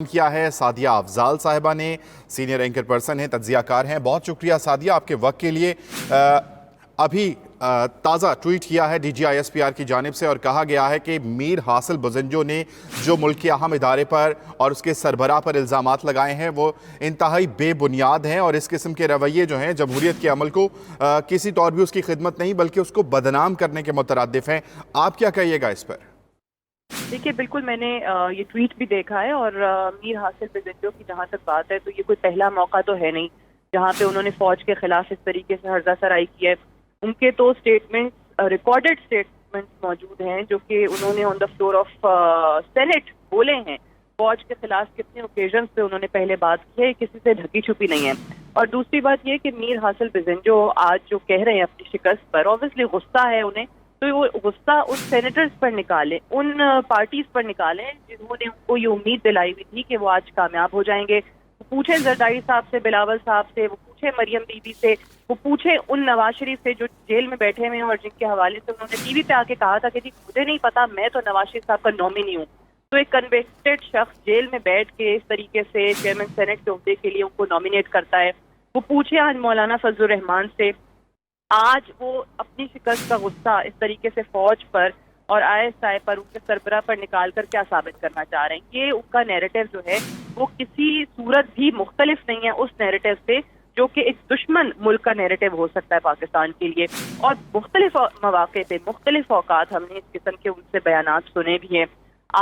کیا ہے سعدیہ افضال صاحبہ نے، سینئر اینکر پرسن ہیں، تجزیہ کار ہیں۔ بہت شکریہ سعدیہ آپ کے وقت کے لیے۔ ابھی تازہ ٹویٹ کیا ہے D G I S P R کی جانب سے اور کہا گیا ہے کہ میر حاصل بزنجو نے جو ملک کے اہم ادارے پر اور اس کے سربراہ پر الزامات لگائے ہیں وہ انتہائی بے بنیاد ہیں، اور اس قسم کے رویے جو ہیں جمہوریت کے عمل کو کسی طور بھی اس کی خدمت نہیں بلکہ اس کو بدنام کرنے کے مترادف ہیں۔ آپ کیا کہیے گا اس پر؟ دیکھیے بالکل میں نے یہ ٹویٹ بھی دیکھا ہے، اور میر حاصل بزنجو کی جہاں تک بات ہے تو یہ کوئی پہلا موقع تو ہے نہیں جہاں پہ انہوں نے فوج کے خلاف اس طریقے سے ہرزہ سرائی کی ہے۔ ان کے تو اسٹیٹمنٹ ریکارڈڈ اسٹیٹمنٹس موجود ہیں جو کہ انہوں نے آن دا فلور آف سینٹ بولے ہیں۔ فوج کے خلاف کتنے اوکیزنز پہ انہوں نے پہلے بات کی ہے، کسی سے ڈھکی چھپی نہیں ہے۔ اور دوسری بات یہ کہ میر حاصل بزنجو آج جو کہہ رہے ہیں اپنی شکست پر، اوبویسلی غصہ ہے انہیں، تو وہ غصہ ان سینیٹرز پر نکالیں، ان پارٹیز پر نکالیں جنہوں نے ان کو یہ امید دلائی ہوئی تھی کہ وہ آج کامیاب ہو جائیں گے۔ وہ پوچھیں زرداری صاحب سے، بلاول صاحب سے، وہ پوچھیں مریم بی بی سے، وہ پوچھیں ان نواز شریف سے جو جیل میں بیٹھے ہوئے ہیں اور جن کے حوالے سے انہوں نے ٹی وی پہ آ کے کہا تھا کہ جی مجھے نہیں پتا، میں تو نواز شریف صاحب کا نومینی ہوں۔ تو ایک کنوکٹڈ شخص جیل میں بیٹھ کے اس طریقے سے چیئرمین سینٹ کے عہدے کے لیے ان کو نامینیٹ کرتا ہے۔ وہ پوچھیں آج مولانا فضل الرحمان سے، آج وہ اپنی شکست کا غصہ اس طریقے سے فوج پر اور آئی ایس آئی پر، ان کے سربراہ پر نکال کر کیا ثابت کرنا چاہ رہے ہیں؟ یہ ان کا نیریٹو جو ہے وہ کسی صورت بھی مختلف نہیں ہے اس نیریٹو سے جو کہ ایک دشمن ملک کا نیریٹو ہو سکتا ہے پاکستان کے لیے۔ اور مختلف مواقع پہ مختلف اوقات ہم نے اس قسم کے ان سے بیانات سنے بھی ہیں۔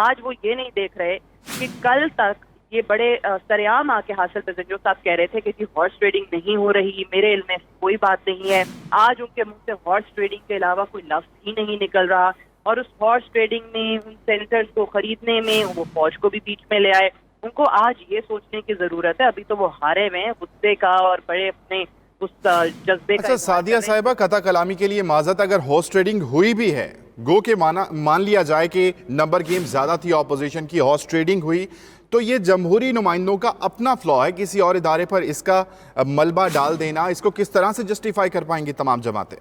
آج وہ یہ نہیں دیکھ رہے کہ کل تک یہ بڑے سریعام آ کے حاصل بزنجو صاحب کہہ رہے تھے کہ جی ہارس ٹریڈنگ نہیں ہو رہی، میرے علم میں کوئی بات نہیں ہے۔ آج ان کے منہ سے ہارس ٹریڈنگ کے علاوہ کوئی لفظ ہی نہیں نکل رہا، اور اس ہارس ٹریڈنگ میں، ان سینٹرز کو خریدنے میں وہ فوج کو بھی بیچ میں لے آئے۔ ان کو آج یہ سوچنے کی ضرورت ہے، ابھی تو وہ ہارے ہوئے ہیں غصے کا اور بڑے اپنے اس جذبے کا۔ اچھا سعدیہ صاحبہ، قطع کلامی کے لیے معذرت، اگر ہارس ٹریڈنگ ہوئی بھی ہے، گو کہ مان لیا جائے کہ نمبر گیم زیادہ تھی اپوزیشن کی، ہارس ٹریڈنگ ہوئی، تو یہ جمہوری نمائندوں کا اپنا فلا ہے، کسی اور ادارے پر اس کا ملبہ ڈال دینا، اس کو کس طرح سے جسٹیفائی کر پائیں گی تمام جماعتیں؟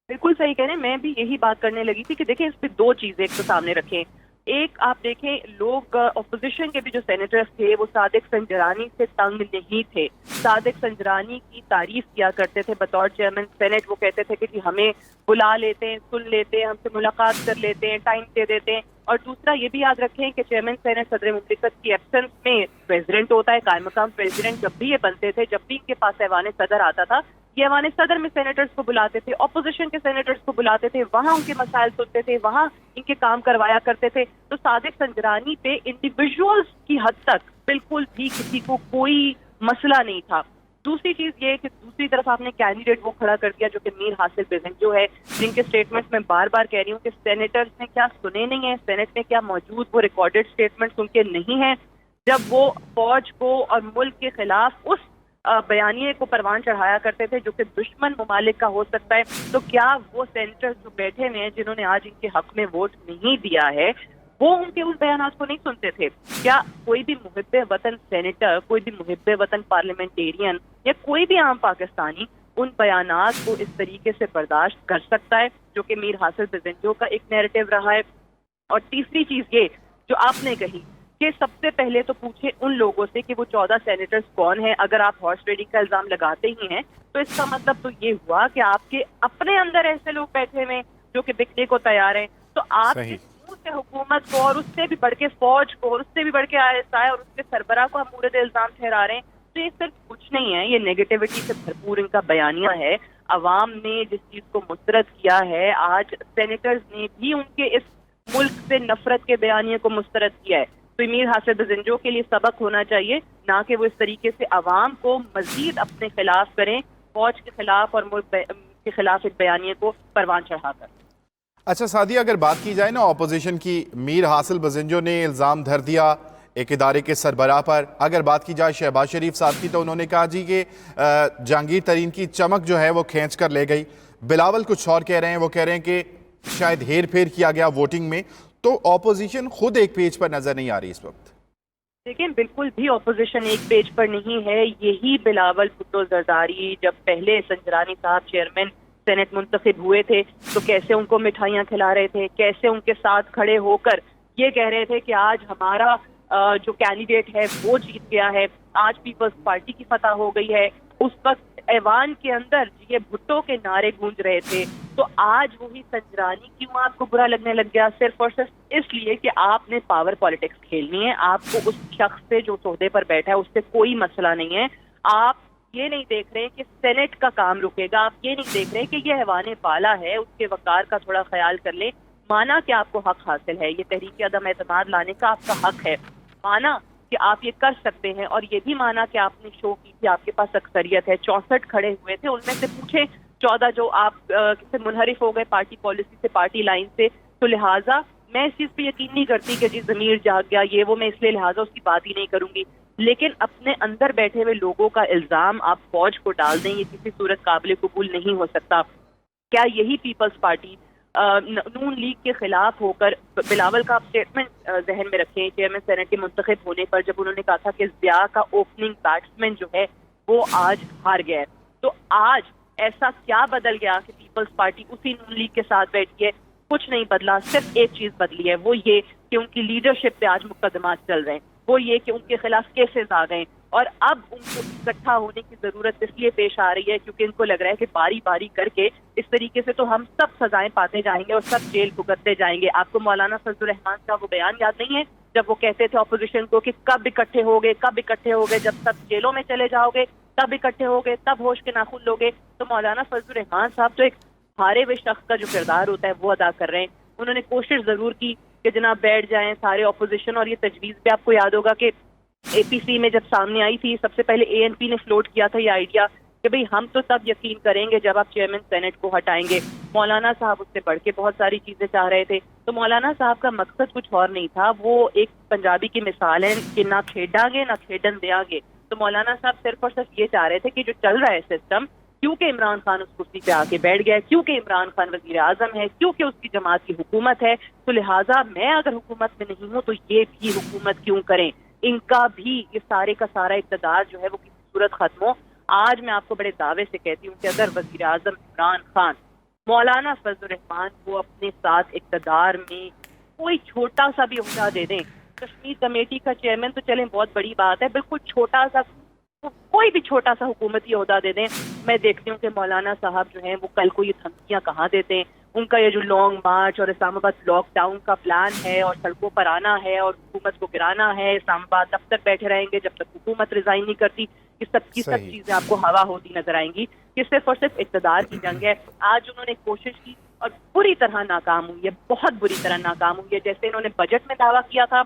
بالکل صحیح کہہ رہے ہیں، میں بھی یہی بات کرنے لگی تھی کہ دیکھیں اس پہ دو چیزیں ایک تو سامنے رکھیں۔ ایک آپ دیکھیں، لوگ اپوزیشن کے بھی جو سینیٹرز تھے وہ صادق سنجرانی سے تنگ نہیں تھے، صادق سنجرانی کی تعریف کیا کرتے تھے بطور چیئرمین سینٹ۔ وہ کہتے تھے کہ جی ہمیں بلا لیتے ہیں، سن لیتے ہیں، ہم سے ملاقات کر لیتے ہیں، ٹائم دے دیتے ہیں۔ اور دوسرا یہ بھی یاد رکھیں کہ چیئرمین سینٹ صدر مملکت کی ایبسنس میں پریزیڈنٹ ہوتا ہے، قائم مقام پریزیڈنٹ جب بھی یہ بنتے تھے، جب بھی ان کے پاس ایوان صدر آتا تھا، یہ ایوان صدر میں سینیٹرز کو بلاتے تھے، اپوزیشن کے سینیٹرز کو بلاتے تھے، وہاں ان کے مسائل سنتے تھے، وہاں ان کے کام کروایا کرتے تھے۔ تو صادق سنجرانی پہ انڈیویجولز کی حد تک بالکل بھی کسی کو کوئی مسئلہ نہیں تھا۔ دوسری چیز یہ کہ دوسری طرف آپ نے کینڈیڈیٹ وہ کھڑا کر دیا جو کہ میر حاصل بزنجو ہے، جن کے سٹیٹمنٹ میں بار بار کہہ رہی ہوں کہ سینیٹرز نے کیا سنے نہیں ہیں، سینٹ میں کیا موجود وہ ریکارڈڈ سٹیٹمنٹس ان کے نہیں ہیں، جب وہ فوج کو اور ملک کے خلاف اس بیانیے کو پروان چڑھایا کرتے تھے جو کہ دشمن ممالک کا ہو سکتا ہے۔ تو کیا وہ سینیٹرز جو بیٹھے ہوئے ہیں جنہوں نے آج ان کے حق میں ووٹ نہیں دیا ہے، وہ ان کے اس بیانات کو نہیں سنتے تھے؟ کیا کوئی بھی محب وطن سینیٹر، کوئی بھی محب وطن پارلیمنٹیرین یا کوئی بھی عام پاکستانی ان بیانات کو اس طریقے سے برداشت کر سکتا ہے جو کہ میر حاصل بزنجو کا ایک نیریٹو رہا ہے؟ اور تیسری چیز یہ جو آپ نے کہی کہ سب سے پہلے تو پوچھیں ان لوگوں سے کہ وہ 14 سینیٹرز کون ہیں۔ اگر آپ ہارس ٹریڈنگ کا الزام لگاتے ہی ہیں تو اس کا مطلب تو یہ ہوا کہ آپ کے اپنے اندر ایسے لوگ بیٹھے ہوئے جو کہ بکنے کو تیار ہیں۔ تو آپ اس منہ سے حکومت کو اور اس سے بھی بڑھ کے فوج کو اور اس سے بھی بڑھ کے آئی ایس آئی اور اس کے سربراہ کو ہم مورد الزام ٹھہرا رہے ہیں، تو یہ صرف کچھ نہیں ہے، یہ نیگیٹیوٹی سے بھرپور ان کا بیانیہ ہے۔ عوام نے جس چیز کو مسترد کیا ہے، آج سینیٹرز نے بھی ان کے اس ملک سے نفرت کے بیانیے کو مسترد کیا ہے۔ تو میر حاصل بزنجو کے لیے سبق ہونا چاہیے، نہ کہ وہ اس طریقے سے عوام کو مزید اپنے خلاف کریں، فوج کے خلاف اور ملک کے خلاف ایک بیانیے کو پروان چڑھا کر۔ اچھا سعدیہ، اگر بات کی جائے نا اپوزیشن کی، میر حاصل بزنجو نے الزام دھر دیا ایک ادارے کے سربراہ پر۔ اگر بات کی جائے شہباز شریف صاحب کی تو انہوں نے کہا جی کہ جہانگیر ترین کی چمک جو ہے وہ کھینچ کر لے گئی۔ بلاول کچھ اور کہہ رہے ہیں، وہ کہہ رہے ہیں کہ شاید ہیر پھیر کیا گیا ووٹنگ میں۔ تو اپوزیشن خود ایک پیج پر نظر نہیں آ رہی اس وقت۔ لیکن بالکل بھی اپوزیشن ایک پیج پر نہیں ہے۔ یہی بلاول بھٹو زرداری جب پہلے سنجرانی صاحب چیئرمین سینٹ منتخب ہوئے تھے تو کیسے ان کو مٹھائیاں کھلا رہے تھے، کیسے ان کے ساتھ کھڑے ہو کر یہ کہہ رہے تھے کہ آج ہمارا جو کینڈیڈیٹ ہے وہ جیت گیا ہے، آج پیپلز پارٹی کی فتح ہو گئی ہے۔ اس وقت ایوان کے اندر یہ بھٹو کے نعرے گونج رہے تھے، تو آج وہی سنجرانی کیوں آپ کو برا لگنے لگ گیا؟ صرف اور صرف اس لیے کہ آپ نے پاور پالیٹکس کھیلنی ہے، آپ کو اس شخص سے جو عہدے پر بیٹھا ہے اس سے کوئی مسئلہ نہیں ہے۔ آپ یہ نہیں دیکھ رہے کہ سینٹ کا کام رکے گا، آپ یہ نہیں دیکھ رہے کہ یہ ایوان بالا ہے، اس کے وقار کا تھوڑا خیال کر لیں۔ مانا کہ آپ کو حق حاصل ہے، یہ تحریک عدم اعتماد لانے کا آپ کا حق ہے، مانا کہ آپ یہ کر سکتے ہیں، اور یہ بھی مانا کہ آپ نے شو کی تھی، آپ کے پاس اکثریت ہے، 64 کھڑے ہوئے تھے، ان میں سے پوچھیں 14 جو آپ سے منحرف ہو گئے پارٹی پالیسی سے، پارٹی لائن سے، تو لہٰذا میں اس چیز پہ یقین نہیں کرتی کہ جی ضمیر جاگ گیا یہ وہ، میں اس لیے لہٰذا اس کی بات ہی نہیں کروں گی۔ لیکن اپنے اندر بیٹھے ہوئے لوگوں کا الزام آپ فوج کو ڈال دیں، یہ کسی صورت قابل قبول نہیں ہو سکتا۔ کیا یہی پیپلز پارٹی نون لیگ کے خلاف ہو کر، بلاول کا اسٹیٹمنٹ ذہن میں رکھیں چیئرمین سینٹ کے منتخب ہونے پر، جب انہوں نے کہا تھا کہ ضیاء کا اوپننگ بیٹسمین جو ہے وہ آج ہار گیا ہے، تو آج ایسا کیا بدل گیا کہ پیپلز پارٹی اسی نون لیگ کے ساتھ بیٹھی ہے؟ کچھ نہیں بدلا، صرف ایک چیز بدلی ہے، وہ یہ کہ ان کی لیڈرشپ پہ آج مقدمات چل رہے ہیں، وہ یہ کہ ان کے خلاف کیسز آ گئے، اور اب ان کو اکٹھا ہونے کی ضرورت اس لیے پیش آ رہی ہے کیونکہ ان کو لگ رہا ہے کہ باری باری کر کے اس طریقے سے تو ہم سب سزائیں پاتے جائیں گے اور سب جیل بھگتتے جائیں گے۔ آپ کو مولانا فضل الرحمان کا وہ بیان یاد نہیں ہے جب وہ کہتے تھے اپوزیشن کو کہ کب اکٹھے ہوگے، جب سب جیلوں میں چلے جاؤ گے تب اکٹھے ہوگے، تب ہوش کے ناخن لوگے؟ تو مولانا فضل الرحمان صاحب تو ایک ہارے ہوئے شخص کا جو کردار ہوتا ہے وہ ادا کر رہے ہیں۔ انہوں نے کوشش ضرور کی کہ جناب بیٹھ جائیں سارے اپوزیشن، اور یہ تجویز بھی آپ کو یاد ہوگا کہ اے پی سی میں جب سامنے آئی تھی، سب سے پہلے اے این پی نے فلوٹ کیا تھا یہ آئیڈیا کہ بھئی ہم تو تب یقین کریں گے جب آپ چیئرمین سینٹ کو ہٹائیں گے۔ مولانا صاحب اس سے بڑھ کے بہت ساری چیزیں چاہ رہے تھے، تو مولانا صاحب کا مقصد کچھ اور نہیں تھا، وہ ایک پنجابی کی مثال ہے کہ نہ کھیڈاں گے نہ کھیڈن دیاں گے۔ تو مولانا صاحب صرف اور صرف یہ چاہ رہے تھے کہ جو چل رہا ہے سسٹم، کیونکہ عمران خان اس کرسی پہ آ کے بیٹھ گیا ہے، کیونکہ عمران خان وزیر اعظم ہے، کیونکہ اس کی جماعت کی حکومت ہے، تو لہٰذا میں اگر حکومت میں نہیں ہوں تو یہ بھی حکومت کیوں کریں، ان کا بھی یہ سارے کا سارا اقتدار جو ہے وہ کسی صورت ختم ہو۔ آج میں آپ کو بڑے دعوے سے کہتی ہوں کہ اگر وزیر اعظم عمران خان مولانا فضل الرحمان کو اپنے ساتھ اقتدار میں کوئی چھوٹا سا بھی عہدہ دے دیں، کشمیر کمیٹی کا چیئرمین تو چلیں بہت بڑی بات ہے، بالکل چھوٹا سا، کوئی بھی چھوٹا سا حکومتی عہدہ دے دیں، میں دیکھتی ہوں کہ مولانا صاحب جو ہیں وہ کل کو یہ دھمکیاں کہاں دیتے ہیں۔ ان کا یہ جو لانگ مارچ اور اسلام آباد لاک ڈاؤن کا پلان ہے اور سڑکوں پر آنا ہے اور حکومت کو گرانا ہے، اسلام آباد دفتر بیٹھے رہیں گے جب تک حکومت ریزائن نہیں کرتی، یہ سب کی سب چیزیں آپ کو ہوا ہوتی نظر آئیں گی کہ صرف اور صرف اقتدار کی جنگ ہے۔ آج انہوں نے کوشش کی اور بری طرح ناکام ہوئی ہے، بہت بری طرح ناکام ہوئی ہے۔ جیسے انہوں نے بجٹ میں دعویٰ کیا تھا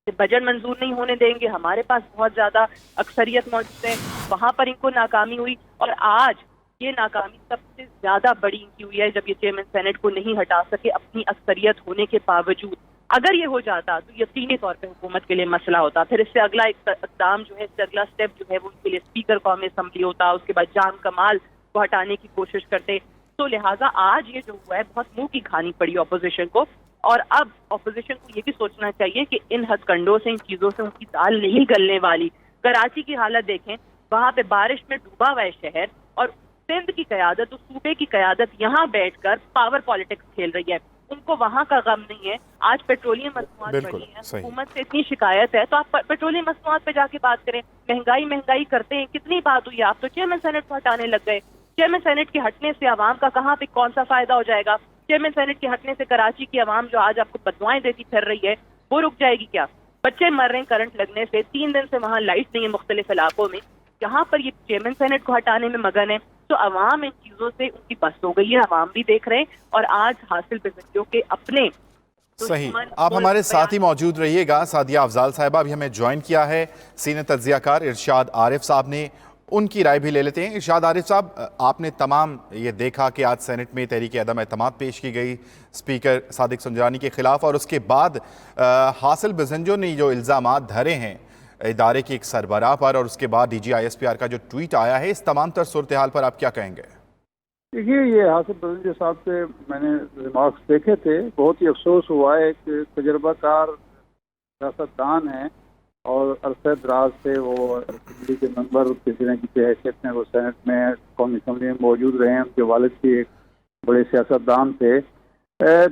کہ بجٹ منظور نہیں ہونے دیں گے، ہمارے پاس بہت زیادہ اکثریت موجود ہے، وہاں پر ان کو ناکامی ہوئی، اور آج یہ ناکامی سب سے زیادہ بڑی ان کی ہوئی ہے جب یہ چیئرمین سینٹ کو نہیں ہٹا سکے اپنی اکثریت ہونے کے باوجود۔ اگر یہ ہو جاتا تو یقینی طور پہ حکومت کے لیے مسئلہ ہوتا، پھر اس سے اگلا اقدام جو ہے، اس سے اگلا اسٹیپ جو ہے وہ ان کے لیے اسپیکر قومی اسمبلی ہوتا، اس کے بعد جام کمال کو ہٹانے کی کوشش کرتے۔ تو لہٰذا آج یہ جو ہوا ہے بہت منہ کی کھانی پڑی اپوزیشن کو، اور اب اپوزیشن کو یہ بھی سوچنا چاہیے کہ ان ہتھ کنڈوں سے، ان چیزوں سے ان کی دال نہیں گلنے والی۔ کراچی کی حالت دیکھیں، وہاں پہ بارش میں ڈوبا ہوا ہے شہر، اور سندھ کی قیادت، اس صوبے کی قیادت یہاں بیٹھ کر پاور پالیٹکس کھیل رہی ہے، ان کو وہاں کا غم نہیں ہے۔ آج پیٹرولیم مصنوعات بڑھی ہیں، حکومت سے اتنی شکایت ہے تو آپ پیٹرولیم مصنوعات پہ جا کے بات کریں، مہنگائی کرتے ہیں، کتنی بات ہوئی، آپ تو چیئرمین سینٹ کو ہٹانے لگ گئے۔ چیئرمین سینٹ کے ہٹنے سے عوام کا کہاں پہ کون سا فائدہ ہو جائے گا؟ چیئرمین سینٹ کے ہٹنے سے کراچی کی عوام جو آج آپ کو بدوائیں دیتی پھر رہی ہے وہ رک جائے گی کیا؟ بچے مر رہے ہیں کرنٹ لگنے سے، 3 دن سے وہاں لائٹ نہیں ہے مختلف علاقوں میں، جہاں پر یہ چیئرمین سینٹ کو ہٹانے میں مگن ہے۔ تو عوام ان چیزوں سے ان کی بس ہو گئی ہے، عوام بھی دیکھ رہے ہیں، اور آج حاصل بزنسوں کے اپنے صحیح۔ آپ ہمارے ساتھ ہی موجود رہیے گا۔ سعدیہ افضال صاحبہ بھی ہمیں جوائن کیا ہے، سینئر تجزیہ کار ارشاد عارف صاحب نے، ان کی رائے بھی لے لیتے ہیں۔ ارشاد عارف صاحب، آپ نے تمام یہ دیکھا کہ آج سینٹ میں تحریک عدم اعتماد پیش کی گئی اسپیکر صادق سنجرانی کے خلاف، اور اس کے بعد حاصل بزنجوں نے جو الزامات دھرے ہیں ادارے کی ایک سربراہ پر، اور اس کے بعد D G I S P R کا جو ٹویٹ آیا ہے، اس تمام تر صورتحال پر آپ کیا کہیں گے؟ دیکھیے، یہ حاصل بزنجو صاحب سے میں نے ریمارکس دیکھے تھے، بہت ہی افسوس ہوا ہے کہ تجربہ کار سیاستدان ہیں اور عرصہ دراز سے وہ اسمبلی کے ممبر کسی نہ کسی حیثیت میں وہ سینٹ میں قومی اسمبلی میں موجود رہے ہیں، ان کے والد بھی ایک بڑے سیاستدان تھے،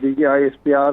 DGISPR